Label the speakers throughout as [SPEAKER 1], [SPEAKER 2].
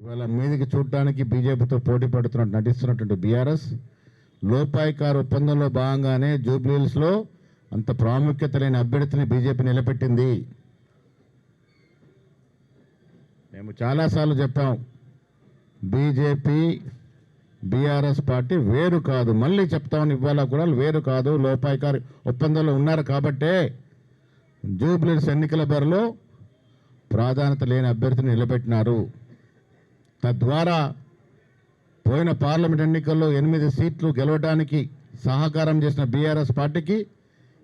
[SPEAKER 1] ఇవాళ మీదికి చూడటానికి బీజేపీతో పోటీ పడుతున్నట్టు నటిస్తున్నటువంటి బీఆర్ఎస్ లోపాయికారు ఒప్పందంలో భాగంగానే జూబ్లీహిల్స్లో అంత ప్రాముఖ్యత లేని అభ్యర్థిని బీజేపీ నిలబెట్టింది. మేము చాలాసార్లు చెప్పాం, బీజేపీ బీఆర్ఎస్ పార్టీ వేరు కాదు. మళ్ళీ చెప్తామని ఇవాళ కూడా వేరు కాదు. లోపాయికారు ఒప్పందంలో ఉన్నారు కాబట్టే జూబ్లీహిల్స్ ఎన్నికల బరిలో ప్రాధాన్యత లేని అభ్యర్థిని నిలబెట్టినారు. తద్వారా పోయిన పార్లమెంట్ ఎన్నికల్లో 8 సీట్లు గెలవడానికి సహకారం చేసిన బీఆర్ఎస్ పార్టీకి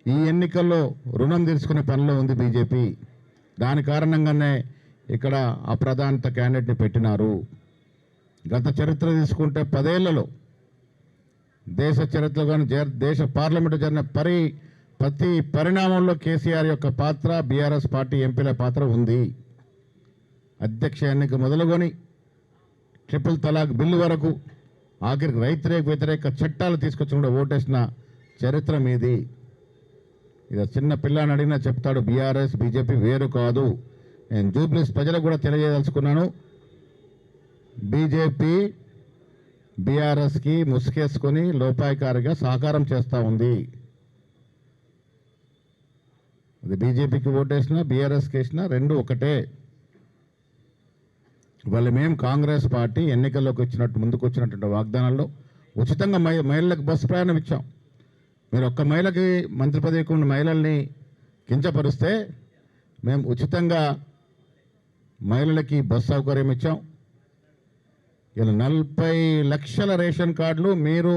[SPEAKER 1] ఈ ఎన్నికల్లో రుణం తీర్చుకునే పనిలో ఉంది బీజేపీ. దాని కారణంగానే ఇక్కడ అప్రధానిత క్యాండిడేట్ని పెట్టినారు. గత చరిత్ర తీసుకుంటే 10 ఏళ్లలో దేశ చరిత్రలో కానీ దేశ పార్లమెంటు జరిగిన ప్రతి పరిణామంలో కేసీఆర్ యొక్క పాత్ర, బీఆర్ఎస్ పార్టీ ఎంపీల పాత్ర ఉంది. అధ్యక్ష ఎన్నిక మొదలుకొని ట్రిపుల్ తలాక్ బిల్లు వరకు ఆఖరికి రైతు వ్యతిరేక చట్టాలు తీసుకొచ్చి ఓటేసిన చరిత్ర మీది. ఇక చిన్న పిల్లని అడిగినా చెప్తాడు, బీఆర్ఎస్ బీజేపీ వేరు కాదు. నేను జూబ్లీహిల్స్ ప్రజలకు కూడా తెలియజేదలుచుకున్నాను, బీజేపీ బీఆర్ఎస్కి ముసుగేసుకొని లోపాయికారిగా సహకారం చేస్తూ ఉంది. అది బీజేపీకి ఓటేసినా బీఆర్ఎస్కి వేసినా రెండు ఒకటే. వాళ్ళు మేము కాంగ్రెస్ పార్టీ ఎన్నికల్లోకి ముందుకు వచ్చినటువంటి వాగ్దానాల్లో ఉచితంగా మహిళలకు బస్సు ప్రయాణం ఇచ్చాం. మీరు ఒక్క మహిళకి మంత్రి పదవికి ఉన్న మహిళల్ని కించపరిస్తే మేము ఉచితంగా మహిళలకి బస్సు సౌకర్యం ఇచ్చాం. ఇలా 40 లక్షల రేషన్ కార్డులు మీరు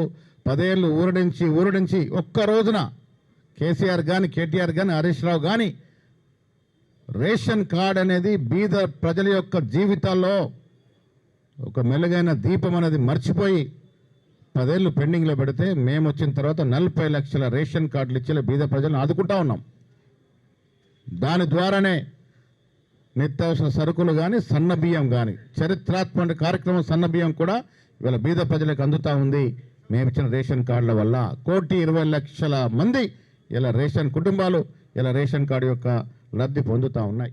[SPEAKER 1] 10 ఏళ్ళు ఊరడించి ఒక్క రోజున కేసీఆర్ కానీ కేటీఆర్ కానీ హరీష్ రావు కానీ రేషన్ కార్డ్ అనేది బీద ప్రజల యొక్క జీవితాల్లో ఒక మెలుగైన దీపం అనేది మర్చిపోయి 10 ఏళ్ళు పెండింగ్లో పెడితే మేము వచ్చిన తర్వాత 40 లక్షల రేషన్ కార్డులు ఇచ్చే బీద ప్రజలను ఆదుకుంటా ఉన్నాం. దాని ద్వారానే నిత్యావసర సరుకులు కానీ సన్న బియ్యం కానీ చరిత్రాత్మక కార్యక్రమం సన్న బియ్యం కూడా ఇవాళ బీద ప్రజలకు అందుతూ ఉంది. మేము ఇచ్చిన రేషన్ కార్డుల వల్ల 1,20,00,000 మంది ఇలా రేషన్ కుటుంబాలు ఇలా రేషన్ కార్డు యొక్క లబ్ధి పొందుతూ ఉన్నాయి.